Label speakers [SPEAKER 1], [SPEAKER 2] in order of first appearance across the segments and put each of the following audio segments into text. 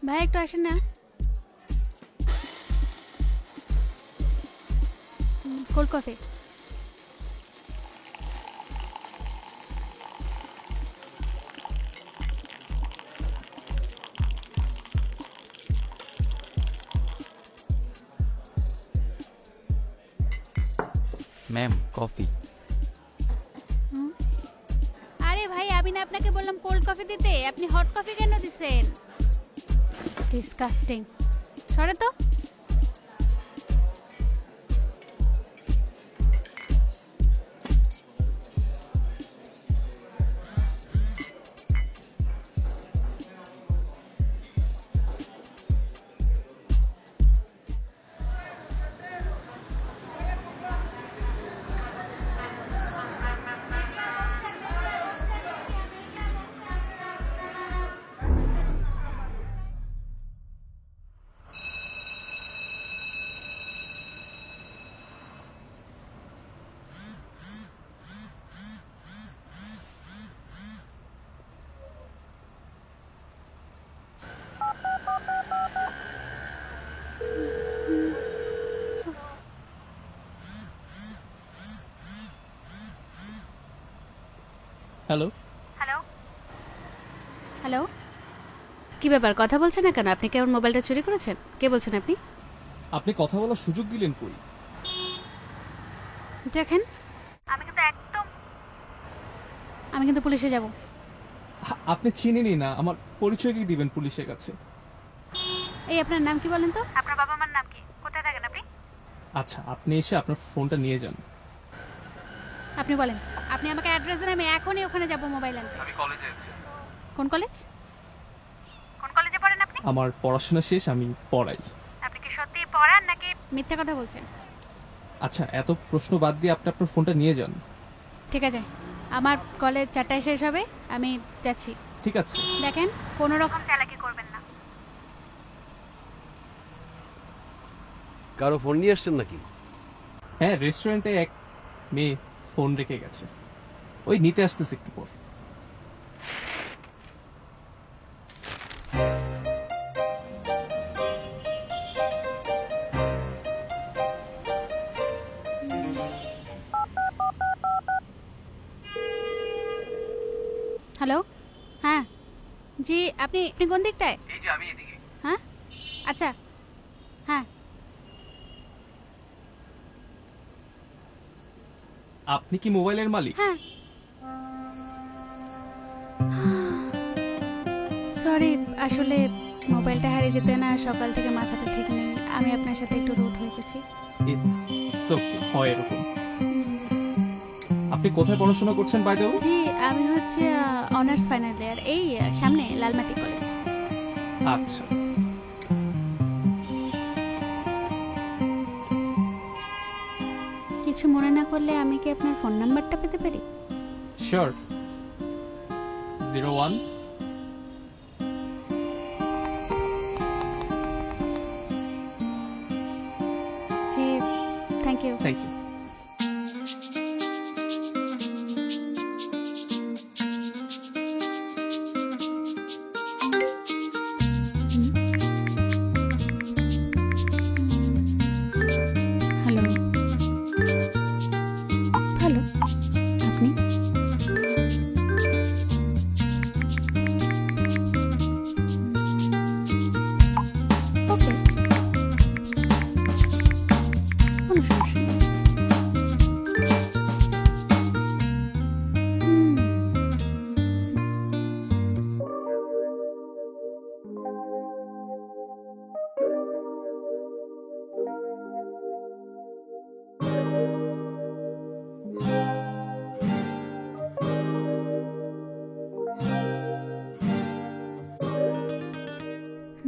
[SPEAKER 1] ভাই একটু আসেন না। Cold coffee.
[SPEAKER 2] Ma'am coffee.
[SPEAKER 1] আরে ভাই আমি না আপনাকে বললাম কোল্ড কফি দিতে, আপনি হট কফি কেন দিছেন? ডিসকাস্টিং। সরে তো।
[SPEAKER 2] হ্যালো।
[SPEAKER 1] হ্যালো, কি ব্যাপার কথা বলছেন না কেন? আপনি কি আমার মোবাইলটা চুরি করেছেন? কে বলছেন আপনি?
[SPEAKER 2] আপনি কথা বলার সুযোগ দিলেন কই?
[SPEAKER 1] দেখেন আমি কিন্তু পুলিশে যাব।
[SPEAKER 2] আপনি চিনেনই না, আমার পরিচয় কি দিবেন পুলিশের কাছে?
[SPEAKER 1] এই আপনার নাম কি বলেন তো? আপনার বাবা মার নাম কি? কোথায় থাকেন আপনি?
[SPEAKER 2] আচ্ছা, আপনি এসে আপনার ফোনটা নিয়ে যান।
[SPEAKER 1] আপনি বলেন, আপনি আমাকে অ্যাড্রেস দেন, আমি এখনই ওখানে যাব মোবাইল আনতে।
[SPEAKER 3] আমি কলেজে আছি।
[SPEAKER 1] কোন কলেজ? কোন কলেজে পড়েন আপনি?
[SPEAKER 2] আমার পড়াশোনা শেষ, আমি পড়াই।
[SPEAKER 1] আপনি কি সত্যি পড়ান নাকি মিথ্যা কথা বলছেন?
[SPEAKER 2] আচ্ছা, এত প্রশ্ন বাদ দিয়ে আপনি আপনার ফোনটা নিয়ে যান।
[SPEAKER 1] ঠিক আছে, আমার কলেজ 4টায় শেষ হবে, আমি যাচ্ছি।
[SPEAKER 2] ঠিক আছে।
[SPEAKER 1] দেখেন কোনো রকম চালাকি করবেন না।
[SPEAKER 4] কারো ফোন নিয়ে আসছেন নাকি?
[SPEAKER 2] হ্যাঁ, রেস্টুরেন্টে এক মেয়ে ফোন রেখে গেছে, ওই নিতে আসতেছে একটু পর।
[SPEAKER 1] হ্যালো, হ্যাঁ জি, আপনি আপনি কোন দিকটায়?
[SPEAKER 3] এই যে আমি এদিকে।
[SPEAKER 1] হ্যাঁ আচ্ছা, হ্যাঁ
[SPEAKER 2] আপনি কি মোবাইলের মালিক?
[SPEAKER 1] হ্যাঁ। সরি, আসলে মোবাইলটা হারিয়ে যেতে না সকাল থেকে মাথাটা ঠিক নেই, আমি আপনার সাথে একটু রুড হয়ে গেছি।
[SPEAKER 2] ইটস ওকে, হয় এরকম। আপনি কোথায় পড়াশোনা করছেন বাই দ্য ওয়ে?
[SPEAKER 1] জি, আমি হচ্ছে অনার্স ফাইনাল ইয়ার, এই সামনে লালমাটি কলেজ।
[SPEAKER 2] আচ্ছা,
[SPEAKER 1] কিছু মনে না করলে আমি কি আপনার ফোন নাম্বারটা পেতে পারি?
[SPEAKER 2] শিওর। 01
[SPEAKER 1] জি, thank you.
[SPEAKER 2] Thank you.
[SPEAKER 1] Hello, hello, আপনি? ওকে, কোনো সমস্যা নেই।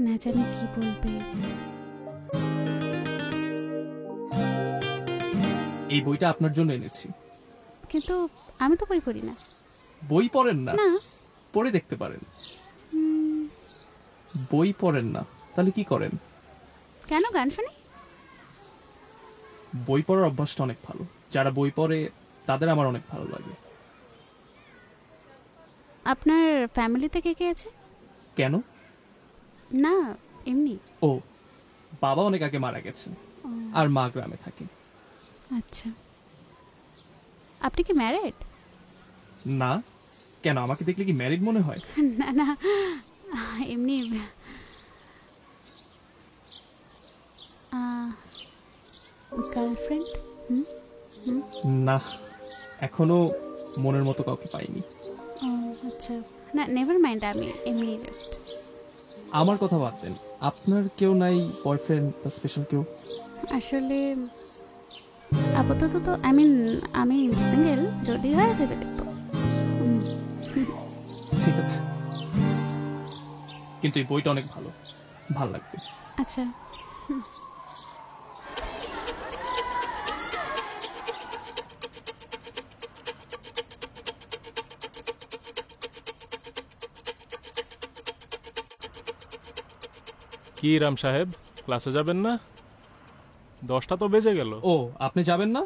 [SPEAKER 1] না জানি কি বলবে।
[SPEAKER 2] এই বইটা আপনার জন্য এনেছি।
[SPEAKER 1] কিন্তু আমি তো বই পড়ি না।
[SPEAKER 2] বই পড়েন না?
[SPEAKER 1] না।
[SPEAKER 2] পড়ে দেখতে পারেন। বই পড়েন না তাহলে কি করেন?
[SPEAKER 1] কেন, গান শুনি।
[SPEAKER 2] বই পড়ার অভ্যাসটা অনেক ভালো, যারা বই পড়ে তাদের আমার অনেক ভালো লাগে।
[SPEAKER 1] আপনার ফ্যামিলিতে কে কে আছে?
[SPEAKER 2] কেন?
[SPEAKER 1] না, এমনি।
[SPEAKER 2] ও, বাবা অনেক আগে মারা গেছেন,
[SPEAKER 1] ও,
[SPEAKER 2] আর মা গ্রামে থাকে।
[SPEAKER 1] আচ্ছা। আপনি কি ম্যারিড?
[SPEAKER 2] না, কেন আমাকে দেখলে কি ম্যারিড মনে হয়?
[SPEAKER 1] না না, এমনি। গার্লফ্রেন্ড?
[SPEAKER 2] না, এখনো মনের মতো কাউকে পাইনি।
[SPEAKER 1] ও আচ্ছা, না নেভার মাইন্ড, আমি এমনি জাস্ট।
[SPEAKER 2] আমার কথা বাদ দেন, আপনার কেউ নাই বয়ফ্রেন্ড বা স্পেশাল কেউ?
[SPEAKER 1] আসলে আপাতত তো আমি সিঙ্গেল, যদি হয় ভেবে দেখবো।
[SPEAKER 2] ঠিক আছে, কিন্তু এই বইটা অনেক ভালো, ভাল লাগবে।
[SPEAKER 1] আচ্ছা।
[SPEAKER 3] কি রাম সাহেব, ক্লাসে যাবেন না? 10টা তো বেজে গেল।
[SPEAKER 2] ও, আপনি যাবেন না?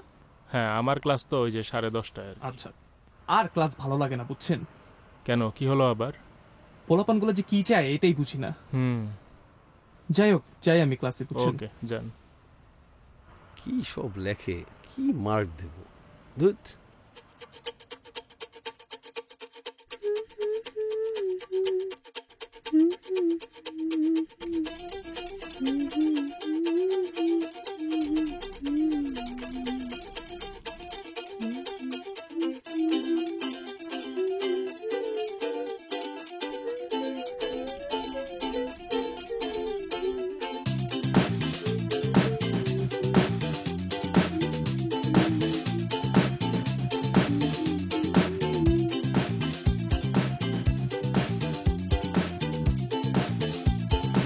[SPEAKER 3] হ্যাঁ, আমার ক্লাস তো ওই যে 10:30টায়।
[SPEAKER 2] আচ্ছা, আর ক্লাস ভালো লাগে না বুঝছেন।
[SPEAKER 3] কেন, কি হলো আবার?
[SPEAKER 2] পোলাপানগুলো যে কি চায় এটাই বুঝি না। যাই হোক, যাই আমি ক্লাসে, বুঝছেন।
[SPEAKER 3] ওকে, যান।
[SPEAKER 4] কি সব লেখে, কি মার্ক দেব? ধুত।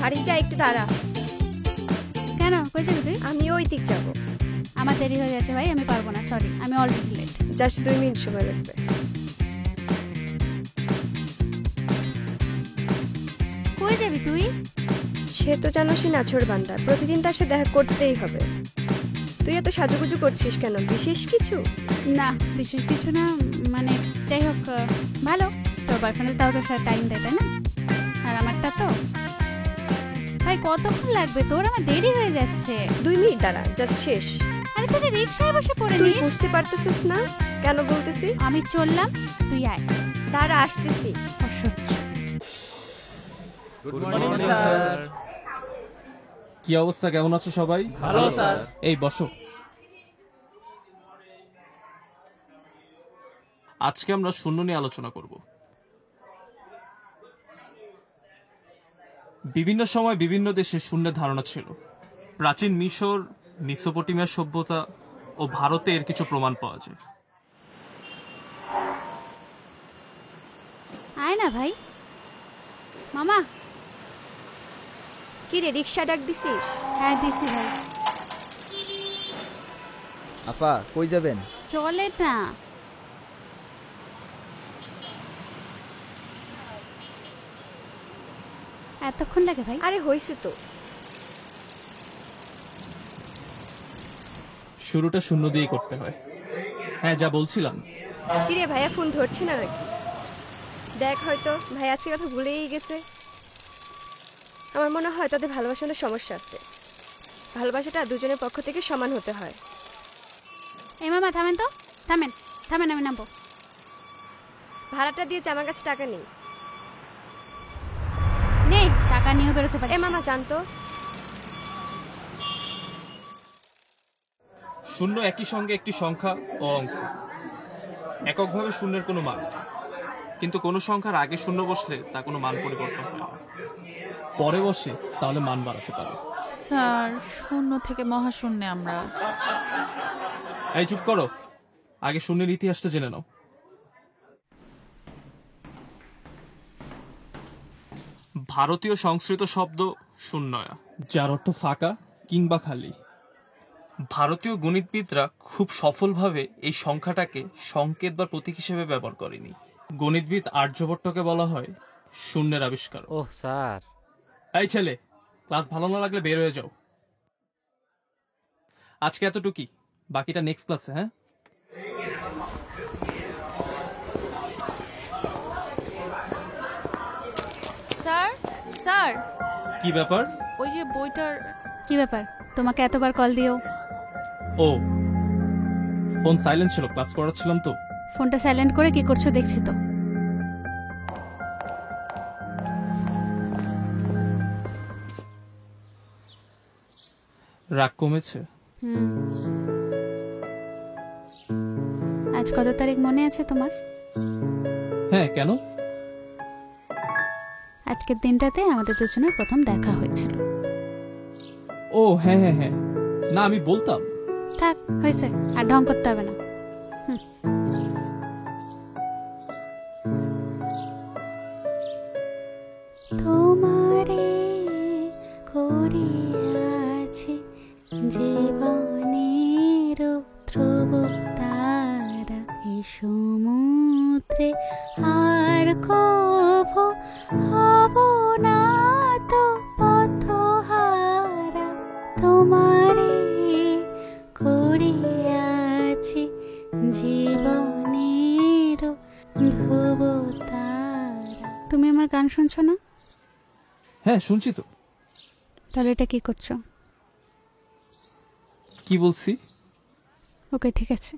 [SPEAKER 5] বাড়ি যা, একটু দাঁড়া।
[SPEAKER 1] কেন, কই যাবি তুই?
[SPEAKER 5] আমি ওই দিক যাবো।
[SPEAKER 1] আমার দেরি হয়ে যাচ্ছে ভাই, আমি পারবো না, সরি, আমি অলরেডি লেট।
[SPEAKER 5] জাস্ট 2 মিনিট সময় লাগবে।
[SPEAKER 1] কই যাবি তুই?
[SPEAKER 5] সে তো জানোসই নাছোড় বান্দা, প্রতিদিন তার সাথে দেখা করতেই হবে। তুই এত সাজুগুজু করছিস কেন, বিশেষ কিছু?
[SPEAKER 1] না, বিশেষ কিছু না, মানে যাই হোক, ভালো। তোর বয়ফ্রেন্ডের তাও তোর সাথে টাইম দেয়, তাই না? আর আমারটা তো ভাই, কতক্ষণ লাগবে তোর? আমার দেরি হয়ে যাচ্ছে।
[SPEAKER 5] 2 মিনিট দাঁড়া, জাস্ট শেষ।
[SPEAKER 1] আরে তুই রিক্সায় বসে পড়ে
[SPEAKER 5] তুই
[SPEAKER 1] নিস।
[SPEAKER 5] বুঝতে পারতেছিস না কেন বলতেছি?
[SPEAKER 1] আমি চললাম, তুই আয়।
[SPEAKER 5] দাঁড়া, আসতেছি।
[SPEAKER 1] অসহ্য।
[SPEAKER 3] Good morning sir.
[SPEAKER 2] কি অবস্থা, কেমন আছো সবাই?
[SPEAKER 3] ভালো স্যার।
[SPEAKER 2] এই বসো। আজকে আমরা শূন্য নিয়ে আলোচনা করব। বিভিন্ন সময় বিভিন্ন দেশে শূন্যের ধারণা ছিল। প্রাচীন মিশর, মেসোপটেমিয়া সভ্যতা ও ভারতে এর কিছু প্রমাণ পাওয়া যায়।
[SPEAKER 1] আয় না ভাই। মামা।
[SPEAKER 5] কি রে, রিক্সা ডাক দিছিস?
[SPEAKER 1] হ্যাঁ দিছি ভাই।
[SPEAKER 6] আপা কই যাবেন?
[SPEAKER 1] চলে না। এতক্ষণ লাগে ভাই?
[SPEAKER 5] আরে হইছে তো।
[SPEAKER 2] শুরুটা শূন্য দিয়েই করতে হয়। হ্যাঁ, যা বলছিলাম।
[SPEAKER 5] কি রে, ভাইয়া ফোন ধরছে না নাকি? দেখ, হয়তো ভাই আজকে কথা ভুলেই গেছে। আমার মনে হয় তাদের ভালোবাসার সমস্যা আছে। ভালোবাসাটা দুজনের পক্ষ থেকে সমান হতে হয়।
[SPEAKER 1] এই মামা থামেন তো, থামেন থামেন, আমি নামবো।
[SPEAKER 5] ভাড়াটা দিয়েছে, আমার কাছে টাকা নেই।
[SPEAKER 1] নেই, টাকা নিয়েও বেরোতে পারি।
[SPEAKER 5] এ মামা, জানতো
[SPEAKER 2] শূন্য একই সঙ্গে একটি সংখ্যা ও অঙ্ক। এককভাবে শূন্যের কোনো মান, কিন্তু কোনো সংখ্যার আগে শূন্য বসলে তা কোনো মান পরিবর্তন হয় না। পরে বসে তাহলে মান বাড়াতে পারে।
[SPEAKER 7] স্যার, শূন্য থেকে মহাশূন্যে আমরা।
[SPEAKER 2] এই চুপ করো, আগে শূন্যের ইতিহাসটা জেনে নাও। ভারতীয় সংস্কৃত শব্দ শূন্যয়া, যার অর্থ ফাঁকা কিংবা খালি। ভারতীয় গণিতবিদরা খুব সফলভাবে এই সংখ্যাটাকে সংকেত বা প্রতীক হিসেবে ব্যবহার করেনি। গণিতবিদ আর্যভট্টকে বলা হয় শূন্যের আবিষ্কার।
[SPEAKER 6] ওহ স্যার।
[SPEAKER 2] এই ছেলে, ক্লাস ভালো না লাগলে বের হয়ে যাও। আজকে এতটুকুই, বাকিটা নেক্সট ক্লাসে। হ্যাঁ,
[SPEAKER 7] স্যার, স্যার,
[SPEAKER 2] কি ব্যাপার?
[SPEAKER 7] ওই যে বইটার
[SPEAKER 1] কি ব্যাপার তোমাকে এতবার কল দিও?
[SPEAKER 2] ও, ফোন সাইলেন্ট ছিল, ক্লাস করাচ্ছিলাম তো।
[SPEAKER 1] ফোনটা সাইলেন্ট করে কি করছো দেখছি তো।
[SPEAKER 2] রাগ কমেছে?
[SPEAKER 1] হুম। আজ কত তারিখ মনে আছে তোমার?
[SPEAKER 2] হ্যাঁ, কেন?
[SPEAKER 1] আজকের দিনটাতে আমাদের দুজনের প্রথম দেখা হয়েছিল।
[SPEAKER 2] ও হ্যাঁ হ্যাঁ হ্যাঁ, না আমি বলতাম।
[SPEAKER 1] থাক, হয়েছে, আর ঢং করতে হবে না। তোমারে করিয়াছে জীবনের ধ্রুব তারা এই সমুদ্রে আর কভু হব না তো পথহারা। তোমারে করিয়াছে জীবনের ধ্রুব তারা। তুমি আমার গান শুনছো না?
[SPEAKER 2] হ্যাঁ শুনছি তো।
[SPEAKER 1] তাহলে এটা কি করছো?
[SPEAKER 2] কি বলছি?
[SPEAKER 1] ওকে, ঠিক আছে।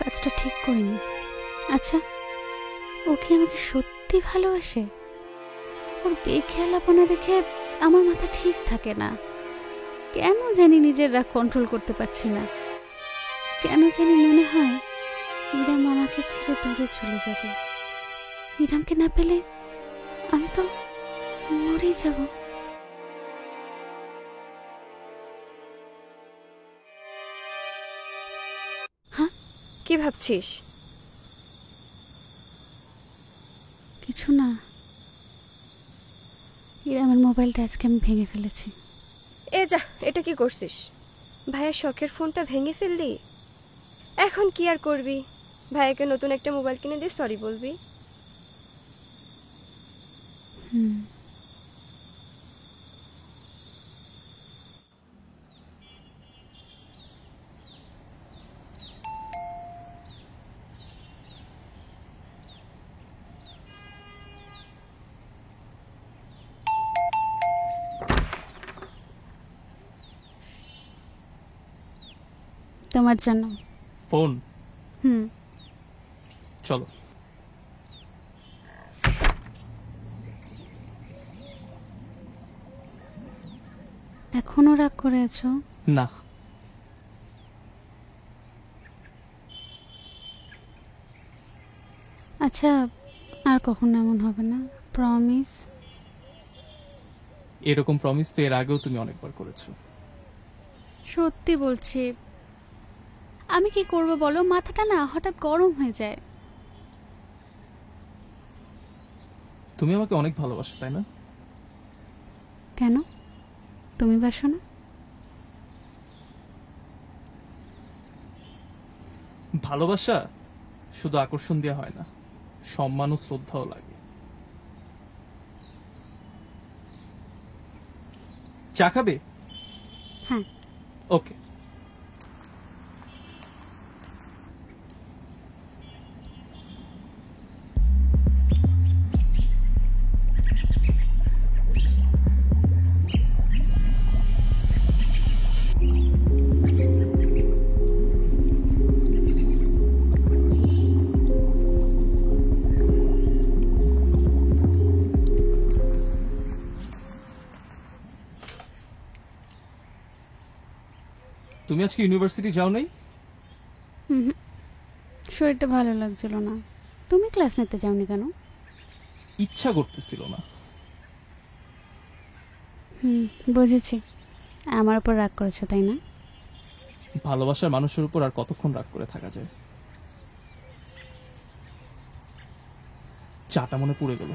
[SPEAKER 1] কাজটা ঠিক করিনি। আচ্ছা, ও কি আমাকে সত্যি ভালোবাসে? ওর বেখেয়ালাপনা দেখে আমার মাথা ঠিক থাকে না। কেন জানি নিজের রাগ কন্ট্রোল করতে পারছি না। কেন জানি মনে হয় ইরাম আমাকে ছেড়ে দূরে চলে যাবে। ইরামকে না পেলে আমি তো মরেই যাব।
[SPEAKER 5] কি ভাবছিস?
[SPEAKER 1] কিছু না। ইরামের মোবাইলটা আজকে আমি ভেঙে ফেলেছি।
[SPEAKER 5] এ যা, এটা কি করছিস? ভাইয়ের শখের ফোনটা ভেঙে ফেললি? এখন কি আর করবি? ভাইয়াকে নতুন একটা মোবাইল কিনে দিয়ে সরি বলবি।
[SPEAKER 1] হুম। তোমার জন্য
[SPEAKER 2] ফোন?
[SPEAKER 1] হুম।
[SPEAKER 2] চলো।
[SPEAKER 1] এখনো রাগ করে আছো?
[SPEAKER 2] না।
[SPEAKER 1] আচ্ছা, আর কখনো এমন হবে না, প্রমিস?
[SPEAKER 2] এরকম প্রমিস তো এর আগেও তুমি অনেকবার করেছো।
[SPEAKER 1] সত্যি বলছি। আমি কি করব বলো, মাথাটা না হঠাৎ গরম হয়ে যায়।
[SPEAKER 2] তুমি আমাকে অনেক ভালোবাসো, তাই না?
[SPEAKER 1] কেন, তুমি বাসো না?
[SPEAKER 2] ভালোবাসা শুধু আকর্ষণ দেওয়া হয় না, সম্মান ও শ্রদ্ধাও লাগে। চা খাবে?
[SPEAKER 1] হ্যাঁ।
[SPEAKER 2] ওকে। তুমি আজকে ইউনিভার্সিটি যাও নাই?
[SPEAKER 1] শরীরটা ভালো লাগছিল না। তুমি ক্লাস নিতে যাওনি কেন?
[SPEAKER 2] ইচ্ছা করতেছিল না।
[SPEAKER 1] বুঝেছি, আমার উপর রাগ করেছো তাই না?
[SPEAKER 2] ভালোবাসার মানুষের উপর আর কতক্ষণ রাগ করে থাকা যায়? চাটা মনে পড়ে গেল।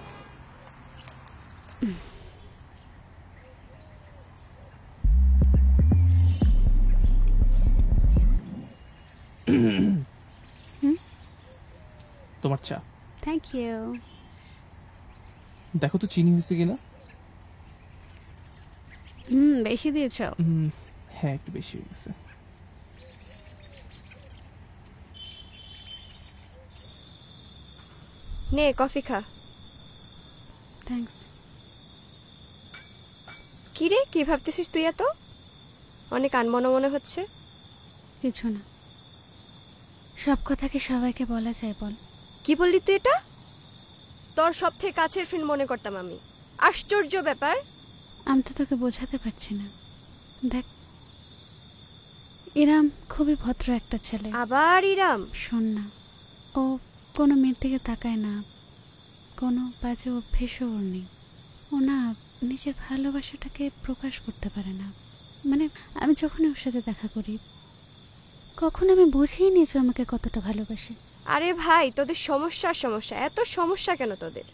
[SPEAKER 2] তোমার চা।
[SPEAKER 1] Thank you.
[SPEAKER 2] দেখো তো চিনি হয়েছে কিনা।
[SPEAKER 1] বেশি দিয়েছ।
[SPEAKER 2] হ্যাঁ, একটু বেশি হয়ে গেছে।
[SPEAKER 5] নে কফি খা।
[SPEAKER 1] থ্যাঙ্কস।
[SPEAKER 5] কি রে, কি ভাবতেছিস তুই? এত অনেক আনমনা মনে হচ্ছে।
[SPEAKER 1] কিছু না, সব কথা কি সবাইকে বলা যায় বল?
[SPEAKER 5] কি বললি তুই এটা? তোর সব থেকে কাছের ফ্রেন্ড মনে করতাম আমি। আশ্চর্য ব্যাপার।
[SPEAKER 1] আমি তো তোকে বোঝাতে পারছি না। দেখ, ইরাম খুবই ভদ্র একটা ছেলে।
[SPEAKER 5] আবার ইরাম?
[SPEAKER 1] শোন না, ও কোনো মেয়ের দিকে তাকায় না, কোনো বাজে অভ্যেসও ওর নেই। ও না নিজের ভালোবাসাটাকে প্রকাশ করতে পারে না। মানে আমি যখন ওর সাথে দেখা করি, কখন আমি বুঝিনি যে আমাকে কতটা ভালোবাসে।
[SPEAKER 5] আরে ভাই, তোদের সমস্যা সমস্যা, এত সমস্যা কেন তোদের?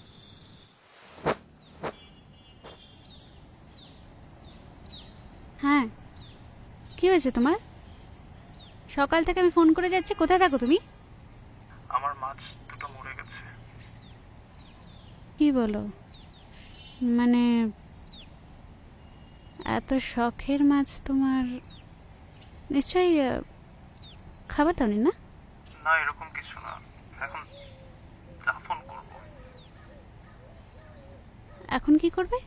[SPEAKER 1] হ্যাঁ, কি হয়েছে তোমার? সকাল থেকে আমি ফোন করে যাচ্ছি, কোথায় থাকো তুমি?
[SPEAKER 2] আমার মাছ দুটো মরে গেছে।
[SPEAKER 1] কি বলো? মানে এত শখের মাছ তোমার, নিশ্চয়ই খাবার দাওনি না?
[SPEAKER 2] না, এরকম কিছু না, এখন দাফন করব।
[SPEAKER 1] এখন কি করবে?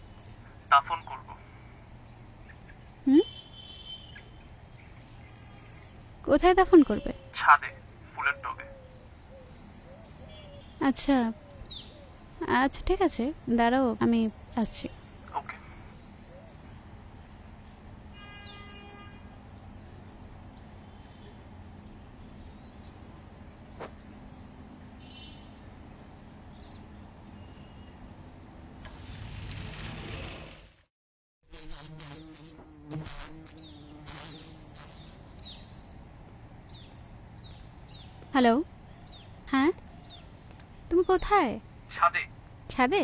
[SPEAKER 2] দাফন করব।
[SPEAKER 1] কোথায় দাফন করবে?
[SPEAKER 2] ছাদে, ফুলের টবে।
[SPEAKER 1] আচ্ছা আচ্ছা, ঠিক আছে, দাঁড়াও, আমি আসছি।
[SPEAKER 2] ওকে।
[SPEAKER 1] হ্যালো, হ্যাঁ তুমি কোথায়?
[SPEAKER 2] ছাদে।
[SPEAKER 1] ছাদে?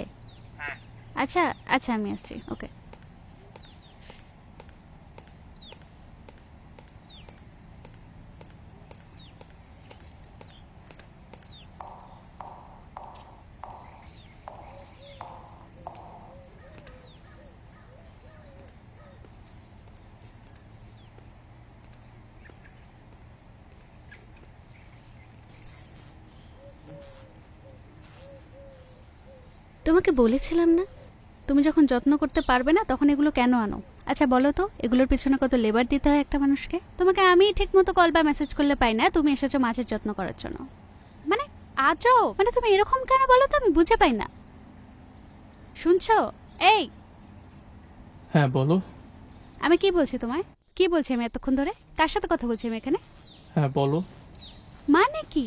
[SPEAKER 2] হ্যাঁ।
[SPEAKER 1] আচ্ছা আচ্ছা, আমি আসছি। ওকে। তোমাকে বলেছিলাম না, তুমি যখন যত্ন করতে পারবে না তখন এগুলো কেন আনো? আচ্ছা বলো তো, এগুলোর পিছনে কত লেবার দিতে হয় একটা মানুষকে? তোমাকে আমি ঠিক মতো কল বা মেসেজ করলে পাই না, তুমি এসেছো মাছের যত্ন করার জন্য। মানে আজও, মানে তুমি এরকম কেন বলো তো, আমি বুঝে পাই না। শুনছো? এই,
[SPEAKER 2] হ্যাঁ বলো।
[SPEAKER 1] আমি কি বলছি তোমায়? কি বলছি আমি এতক্ষণ ধরে? কার সাথে কথা বলছি আমি এখানে?
[SPEAKER 2] হ্যাঁ বলো।
[SPEAKER 1] মানে কি,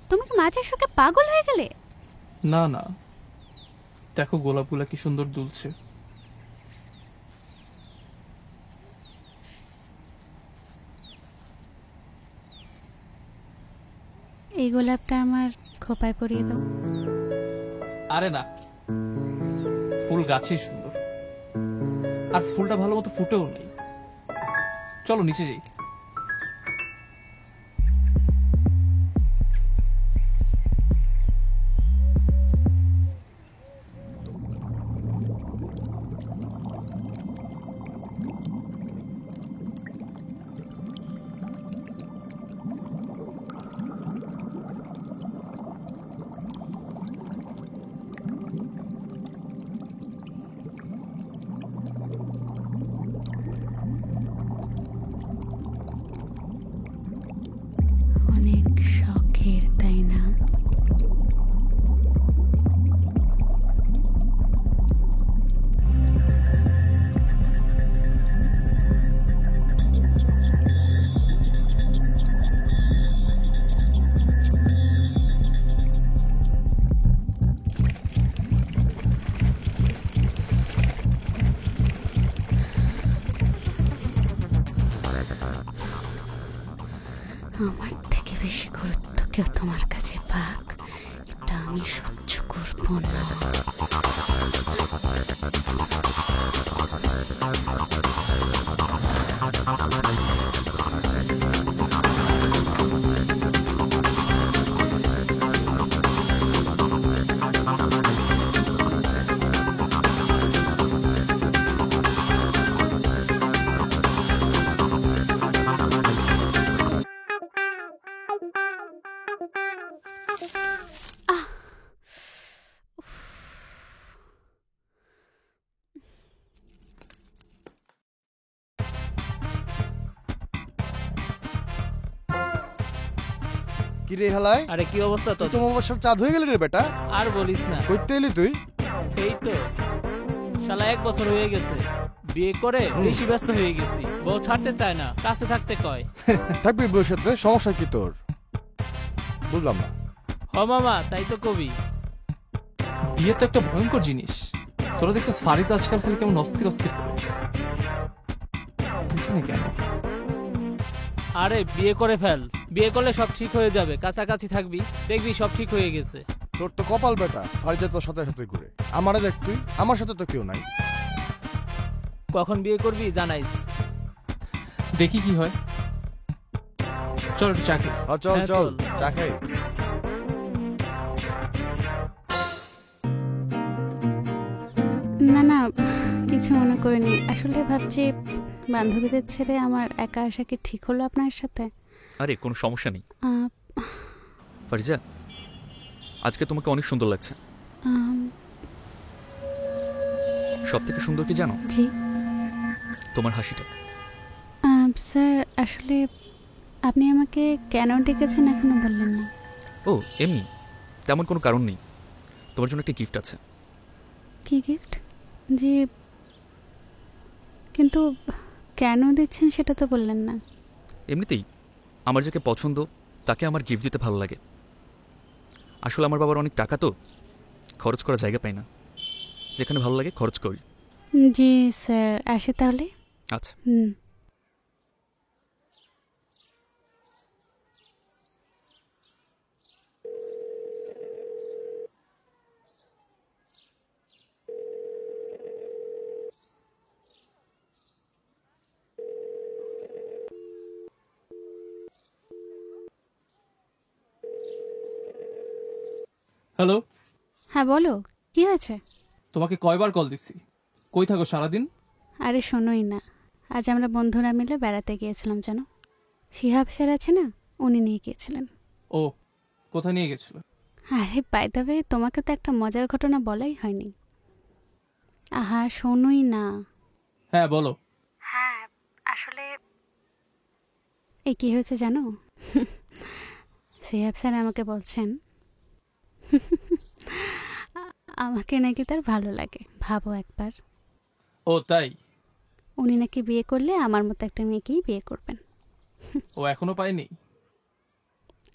[SPEAKER 1] তুমি কি মাছের শোকে পাগল হয়ে গেলে?
[SPEAKER 2] না না, দেখো গোলাপগুলা কি সুন্দর দুলছে।
[SPEAKER 1] এই গোলাপটা আমার খোপায় পরিয়ে দাও।
[SPEAKER 2] আরে না, ফুল গাছেই সুন্দর, আর ফুলটা ভালো মতো ফুটেও নেই। চলো নিচে যাই।
[SPEAKER 1] অনেক শখের, তাই না? আমার থেকে বেশি গুরুত্ব কেউ তোমার কাছে পাক, এটা আমি সহ্য করব না।
[SPEAKER 8] কি রে হালায়?
[SPEAKER 6] আরে কি অবস্থা
[SPEAKER 8] তুই
[SPEAKER 6] তোর?
[SPEAKER 8] তো মোবাইল সব চাঁদ হয়ে গেলি রে বেটা।
[SPEAKER 6] আর বলিস না,
[SPEAKER 8] কইতে এলি তুই?
[SPEAKER 6] এই তো শালা 1 বছর হয়ে গেছে বিয়ে করে, বেশি ব্যস্ত হয়ে গেছি। বউ ছাড়তে চায় না, কাছে থাকতে কয়।
[SPEAKER 8] থাকবি বউর সাথে, সমস্যা কি তোর? বুঝলাম না।
[SPEAKER 6] হ মামা, তাই তো কবি।
[SPEAKER 2] বিয়ে তো একটা ভয়ঙ্কর জিনিস। তোরা দেখছিস ফারিজ আজকাল খালি কেমন অস্থির অস্থির করে। বুঝলি কেন?
[SPEAKER 6] আরে বিয়ে করে ফেল, বিয়ে করলে সব ঠিক হয়ে যাবে। কাছাকাছি থাকবি, দেখবি সব ঠিক হয়ে গেছে।
[SPEAKER 8] তোর তো কপাল বেটা, ফারিজা তোর সাথে সাথে ঘুরে। আমারে দেখ তুই, আমার সাথে তো কেউ নাই।
[SPEAKER 6] কখন বিয়ে করবি জানাইস।
[SPEAKER 2] দেখি কি হয়। চল একটু চা খাই।
[SPEAKER 8] চল
[SPEAKER 6] হ্যাঁ,
[SPEAKER 8] চল
[SPEAKER 6] চল।
[SPEAKER 8] চা খাই।
[SPEAKER 1] না না, কিছু মনে করিনি। আসলে ভাবছি বান্ধবীদের ছেড়ে আমার একা আসা কি ঠিক হলো আপনার সাথে?
[SPEAKER 9] আরে কোনো সমস্যা নেই
[SPEAKER 1] আহ,
[SPEAKER 9] ফারিজা, আজকে তোমাকে অনেক সুন্দর লাগছে।
[SPEAKER 1] আম,
[SPEAKER 9] সব থেকে সুন্দর কি জানো?
[SPEAKER 1] জি
[SPEAKER 9] তোমার হাসিটা।
[SPEAKER 1] স্যার, আসলে আপনি আমাকে কেন ডেকেছেন এখনো বললেন না।
[SPEAKER 9] ও এমনি, তেমন কোনো কারণ নেই। তোমার জন্য একটা গিফট আছে।
[SPEAKER 1] কি গিফট? জি, কিন্তু কেন দিচ্ছেন সেটা তো বললেন না।
[SPEAKER 9] এমনিতেই আমার যাকে পছন্দ তাকে আমার গিফট দিতে ভালো লাগে। আসলে আমার বাবার অনেক টাকা, তো খরচ করার জায়গা পাই না। যেখানে ভালো লাগে খরচ করি।
[SPEAKER 1] জি স্যার, আসি তাহলে।
[SPEAKER 9] আচ্ছা।
[SPEAKER 1] হুম।
[SPEAKER 2] হ্যালো,
[SPEAKER 1] হ্যাঁ বলো, কি হয়েছে?
[SPEAKER 2] তোমাকে কয়বার কল দিছি? কই থাকো সারাদিন?
[SPEAKER 1] আরে শোনোই না, আজ আমরা বন্ধুরা মিলে বেড়াতে গিয়েছিলাম জানো। শিহাব স্যার আছে না, উনি নিয়ে গিয়েছিলেন।
[SPEAKER 2] ও, কোথায় নিয়ে গেছিল?
[SPEAKER 1] আরে বাই দ্য ওয়ে, তোমাকে তো একটা মজার ঘটনা বলাই হয়নি। আহা শোনোই না।
[SPEAKER 2] হ্যাঁ বলো।
[SPEAKER 1] হ্যাঁ আসলে এই কি হয়েছে জানো, শিহাব স্যার আমাকে বলছেন আমাকে নাকি তার ভালো লাগে। ভাবো একবার,
[SPEAKER 2] ও তাই?
[SPEAKER 1] উনি নাকি বিয়ে করলে আমার মতো একটা মেয়েকেই বিয়ে করবেন।
[SPEAKER 2] ও এখনো পায়নি?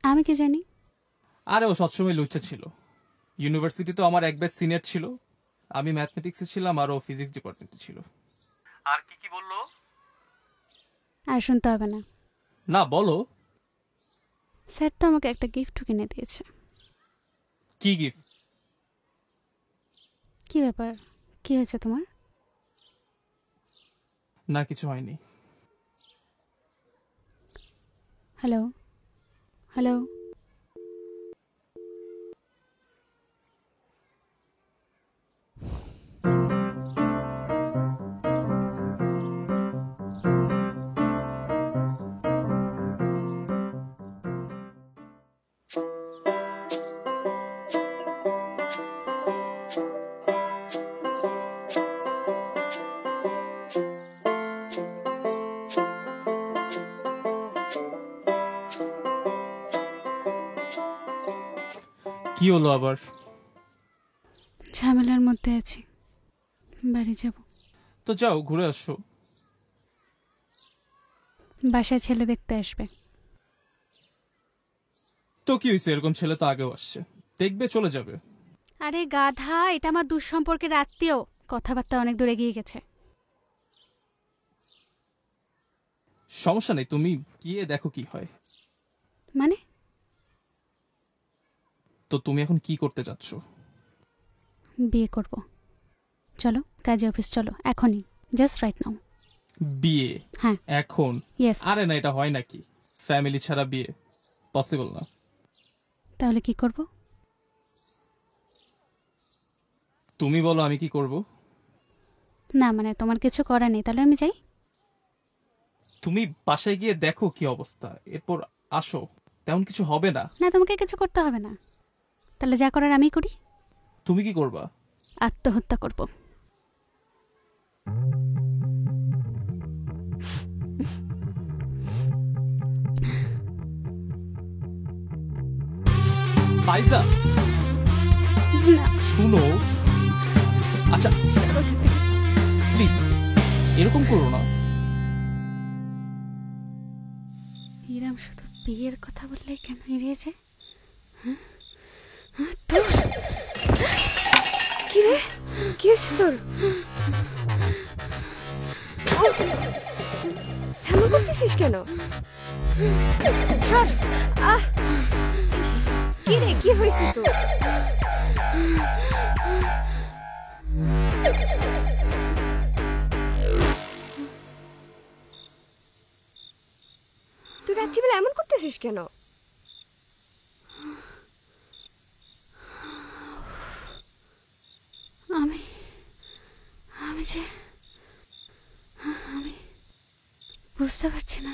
[SPEAKER 1] আমি কি জানি।
[SPEAKER 2] আরে ও সবসময় লুচ্চা ছিল। ইউনিভার্সিটি তো আমার এক ব্যাচ সিনিয়র ছিল। আমি ম্যাথমেটিক্সে ছিলাম আর ও ফিজিক্স ডিপার্টমেন্টে ছিল। আর কি কি বললো?
[SPEAKER 1] আর শুনতে হবে না।
[SPEAKER 2] না বলো।
[SPEAKER 1] স্যার তো আমাকে একটা গিফট কিনে দিয়েছে।
[SPEAKER 2] কি গিফট?
[SPEAKER 1] কি ব্যাপার, কি হয়েছে তোমার?
[SPEAKER 2] না কিছু হয়নি।
[SPEAKER 1] হ্যালো হ্যালো,
[SPEAKER 2] কি হলো আবার?
[SPEAKER 1] ঝামেলার মধ্যে আছি, বাড়ি যাব।
[SPEAKER 2] তো যাও ঘুরে আসো।
[SPEAKER 1] বাসায় ছেলে দেখতে আসবে।
[SPEAKER 2] তো কি হয়েছে, এরকম ছেলে তো আগেও আসছে, দেখবে চলে যাবে।
[SPEAKER 1] আরে গাধা, এটা আমার দুঃসম্পর্কের আত্মীয়, কথাবার্তা অনেক দূরে গিয়ে গেছে।
[SPEAKER 2] সমস্যা নেই, তুমি গিয়ে দেখো কি হয়।
[SPEAKER 1] মানে?
[SPEAKER 2] তো তুমি এখন কি করতে চাচ্ছ?
[SPEAKER 1] বিয়ে করব। চলো কাজে অফিস চলো এখনই, জাস্ট রাইট নাও।
[SPEAKER 2] বিয়ে
[SPEAKER 1] হ্যাঁ
[SPEAKER 2] এখন?
[SPEAKER 1] ইয়েস।
[SPEAKER 2] আরে না, এটা হয় নাকি? ফ্যামিলি ছাড়া বিয়ে পসিবল না।
[SPEAKER 1] তাহলে কি করব?
[SPEAKER 2] তুমি বলো আমি কি করব?
[SPEAKER 1] না মানে তোমার কিছু করার নেই, তাহলে আমি যাই।
[SPEAKER 2] তুমি বাসায় গিয়ে দেখো কি অবস্থা, এরপর আসো। তেমন কিছু হবে না।
[SPEAKER 1] না তোমাকে কিছু করতে হবে না, তাহলে যা করার আমি করি।
[SPEAKER 2] তুমি কি করবা?
[SPEAKER 1] আত্মহত্যা করব।
[SPEAKER 2] ফাইজা
[SPEAKER 1] না
[SPEAKER 2] শুনো, আচ্ছা প্লিজ এরকম করো না।
[SPEAKER 1] হিরাম শুধু বিয়ের কথা বললেই কেন এড়িয়ে যায়?
[SPEAKER 5] কি রে, কি হয়েছে তোর? এমন করতেছিস কেন? সর। কি রে, কি হয়েছে তোর? তুই রাত্রিবেলা এমন করতেছিস কেন?
[SPEAKER 1] আমি বুঝতে পারছি না।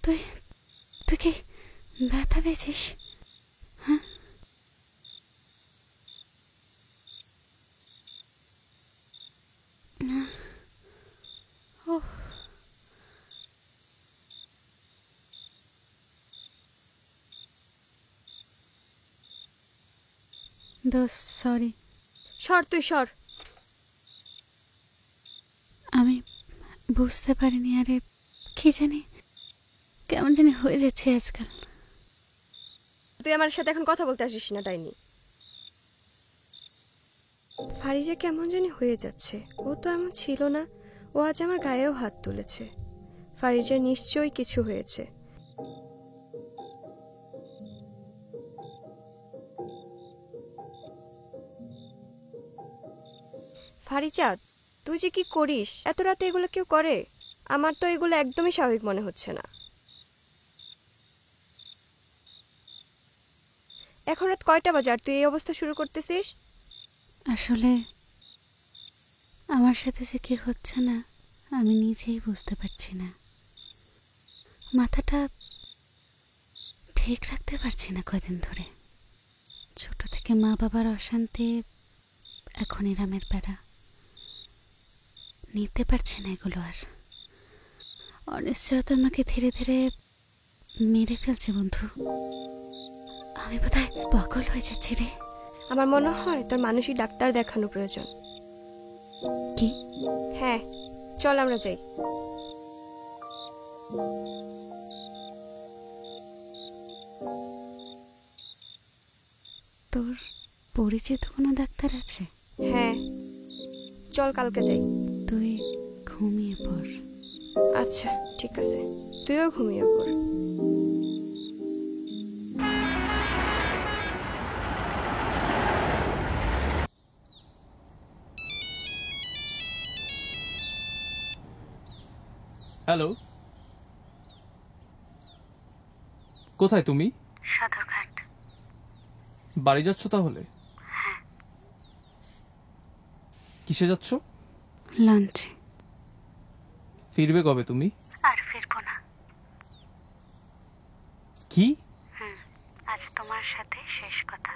[SPEAKER 1] তুই তুই কি ব্যথা পেয়েছিস? হ্যাঁ দোস্ত সরি।
[SPEAKER 5] সর তুই সর।
[SPEAKER 1] আমি বুঝতে পারিনি, আরে কি জানি কেমন জানি হয়ে যাচ্ছে আজকাল।
[SPEAKER 5] তুই আমার সাথে এখন কথা বলতে আসিস না ডাইনি। ফারিজা কেমন জানি হয়ে যাচ্ছে, ও তো এমন ছিল না। ও আজ আমার গায়েও হাত তুলেছে। ফারিজা নিশ্চয়ই কিছু হয়েছে। ফারিজা তুই যে কি করিস, এত রাতে এগুলো কেউ করে? আমার তো এগুলো একদমই স্বাভাবিক মনে হচ্ছে না। এখন রাত কয়টা বাজে আর তুই এই অবস্থা শুরু করতেছিস?
[SPEAKER 1] আসলে আমার সাথে যে কি হচ্ছে না আমি নিজেই বুঝতে পারছি না। মাথাটা ঠিক রাখতে পারছি না কয়দিন ধরে। ছোট থেকে মা বাবার অশান্তি, এখন ইরামের প্যারা, নিতে পারছি না এগুলো আর। অনিশ্চয়তা আমাকে ধীরে ধীরে মেরে ফেলছে বন্ধু। আমি বোধহয় পাগল হয়ে যাচ্ছি রে।
[SPEAKER 5] আমার মনে হয় তোর মানসিক ডাক্তার দেখানো প্রয়োজন।
[SPEAKER 1] কি?
[SPEAKER 5] হ্যাঁ চল আমরা যাই।
[SPEAKER 1] তোর পরিচিত কোনো ডাক্তার আছে?
[SPEAKER 5] হ্যাঁ চল কালকে যাই।
[SPEAKER 1] তুই ঘুমিয়ে পড়।
[SPEAKER 5] আচ্ছা ঠিক আছে, তুইও ঘুমিয়ে পড়।
[SPEAKER 2] হ্যালো, কোথায় তুমি?
[SPEAKER 1] সদরঘাট।
[SPEAKER 2] বাড়ি যাচ্ছ তাহলে?
[SPEAKER 1] হ্যাঁ।
[SPEAKER 2] কিসে যাচ্ছ?
[SPEAKER 1] লাঞ্চে।
[SPEAKER 2] ফিরবে কবে তুমি?
[SPEAKER 1] আর ফিরবো না।
[SPEAKER 2] কি?
[SPEAKER 1] আজ তোমার সাথে শেষ কথা।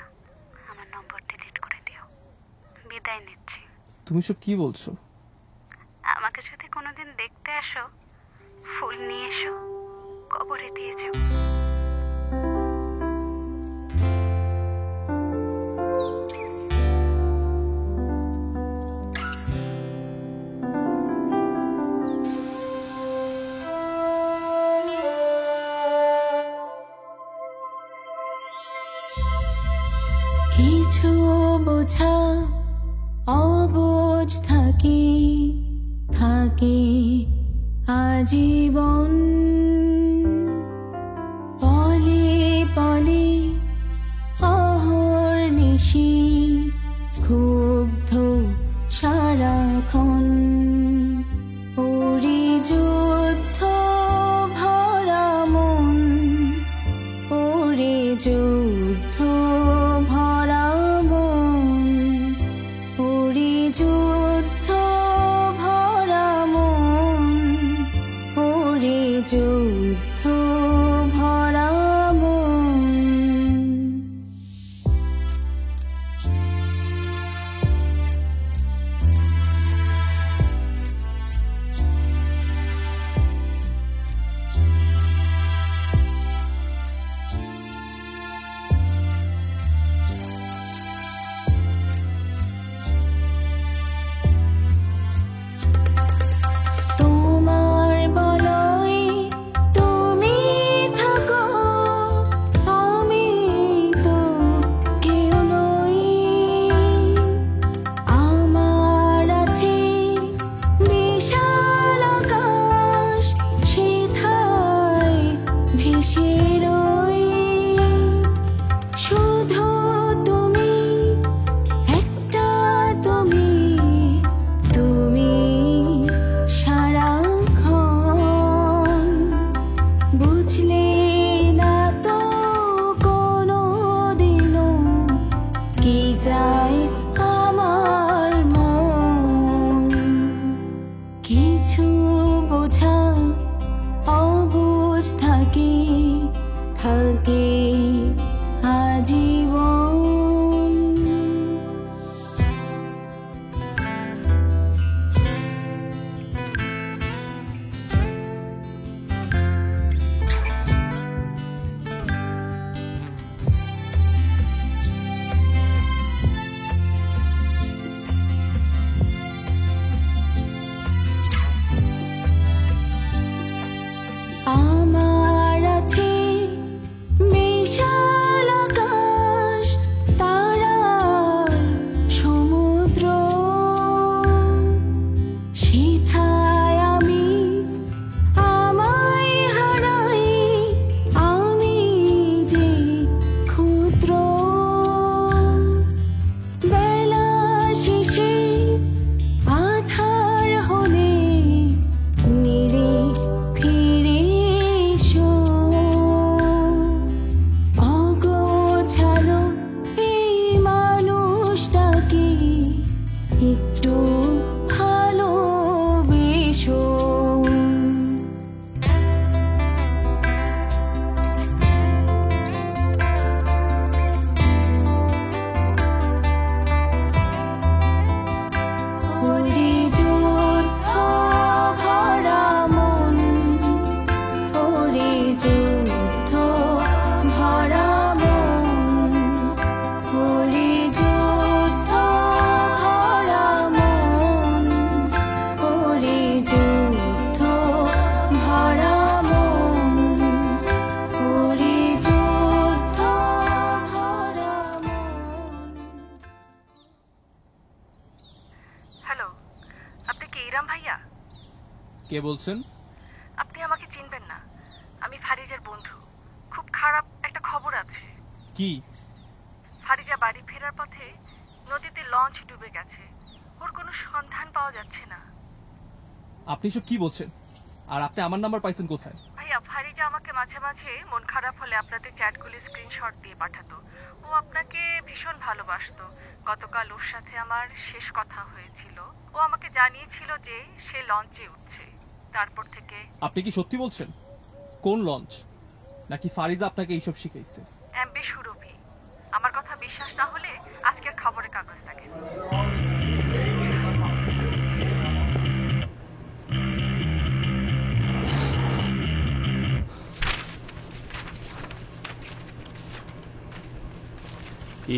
[SPEAKER 1] আমার নম্বর ডিলিট করে দিও। বিদায় নিচ্ছি।
[SPEAKER 2] তুমি সব কি বলছো?
[SPEAKER 1] আমাকে যদি কোনোদিন দেখতে আসো, ফুল নিয়ে এসো, কবরে দিয়ে যাও।
[SPEAKER 10] কিছু বোঝা অবোঝ থাকে থাকে আজীবন, পলে পলে কিসেরই শুধু তুমি, একটা তুমি, তুমি সারাক্ষণ বুঝলে না তো কোনো দিনও কি যায় আমার মন। কিছু বোঝা অবুঝ থাকে থাকে আজীবন। আমার আছে বিশাল আকাশ, তারা, সমুদ্র, সেথায় আমি আমায় হারাই, আমি যে ক্ষুদ্র। বেলা শেষে আধার হলে নিরে ফিরে এসো। অগোছালো এই মানুষটাকে একটু ভালোবেসো। ওরে যুদ্ধ ভরা মন, ওরে যুদ্ধ ভরা মন, ওরে যুদ্ধ ভরা মন, ওরে যুদ্ধ ভরা মন, ওরে যুদ্ধ ভরা মন।
[SPEAKER 11] হ্যালো, আপনি কি ইরাম ভাইয়া?
[SPEAKER 2] কে বলছেন?
[SPEAKER 11] আপনি আমাকে চিনবেন না, আমি ফারিজার বন্ধু। খুব খারাপ একটা খবর আছে।
[SPEAKER 2] কি?
[SPEAKER 11] ফারিজা বাড়ি ফেরার পথে নদীতে লঞ্চ ডুবে গেছে। ওর কোনো সন্ধান পাওয়া যাচ্ছে না।
[SPEAKER 2] আপনি সব কি বলছেন? আর আপনি আমার নাম্বার পাইছেন কোথায়?
[SPEAKER 11] ভাইয়া, ফারিজা আমাকে মাঝে মাঝে মন খারাপ হলে আপনাদের চ্যাটগুলি স্ক্রিনশট দিয়ে পাঠাতো। ও আপনাকে ভীষণ ভালোবাসতো। গতকাল ওর সাথে আমার শেষ কথা হয়েছিল। ও আমাকে জানিয়েছিল যে সে লঞ্চে উঠছে। তারপর থেকে
[SPEAKER 2] আপনি কি সত্যি বলছেন? কোন লঞ্চ? নাকি ফারিজা আপনাকে এইসব শিখাইছে?
[SPEAKER 11] এমবি সুরভি। আমার কথা বিশ্বাস না হলে আজকের খবরের কাগজ দেখেন।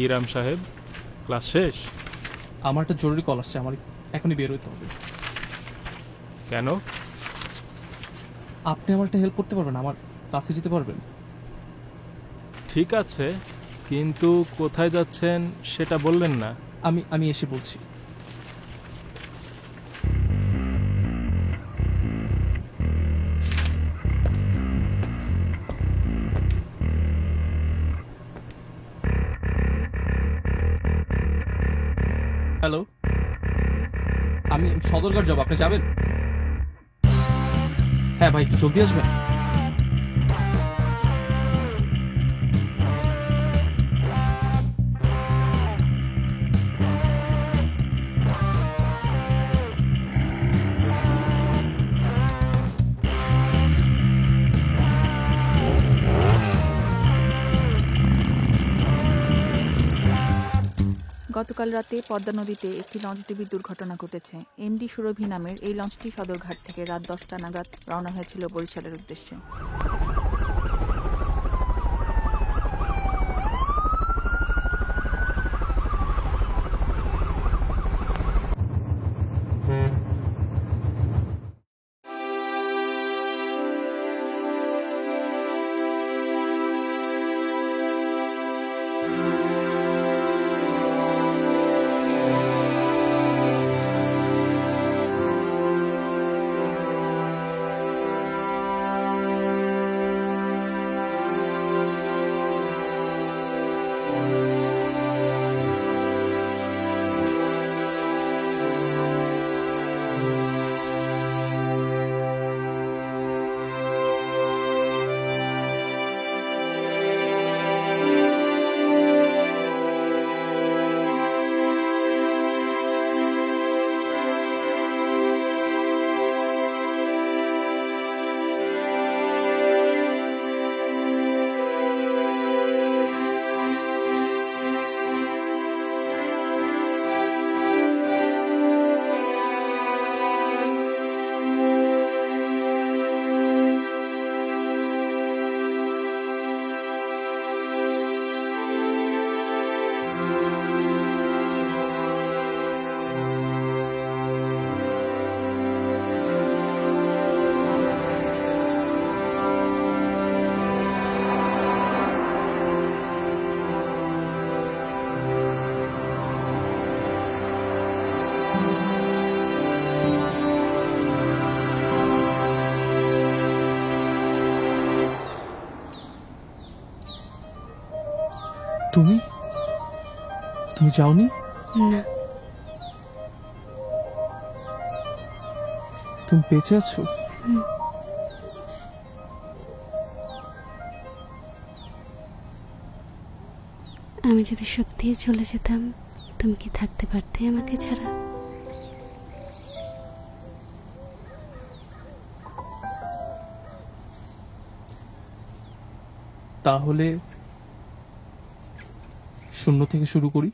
[SPEAKER 3] ইরাম সাহেব, ক্লাস শেষ?
[SPEAKER 2] আমার একটা জরুরি কল আসছে, আমার এখনই বের হইতে হবে।
[SPEAKER 3] কেন?
[SPEAKER 2] আপনি আমার একটা হেল্প করতে পারবেন? আমার ক্লাসে যেতে পারবেন?
[SPEAKER 3] ঠিক আছে, কিন্তু কোথায় যাচ্ছেন সেটা বললেন না।
[SPEAKER 2] আমি এসে বলছি। হ্যালো, আমি সদরঘাট যাব, আপনি যাবেন? হ্যাঁ ভাই, একটু জলদি আসবেন।
[SPEAKER 7] গতকাল রাতে পদ্মা নদীতে একটি লঞ্চডুবির দুর্ঘটনা ঘটেছে। এমডি সুরভি নামের এই লঞ্চটি সদরঘাট থেকে রাত 10টা নাগাদ রওনা হয়েছিল বরিশালের উদ্দেশ্যে।
[SPEAKER 2] তুমি তুমি যাওনি?
[SPEAKER 1] না,
[SPEAKER 2] তুমি বেঁচে আছো?
[SPEAKER 1] আমি যদি সত্যিই চলে যেতাম, তুমি কি থাকতে পারতে আমাকে ছাড়া?
[SPEAKER 2] তাহলে শূন্য থেকে শুরু করি।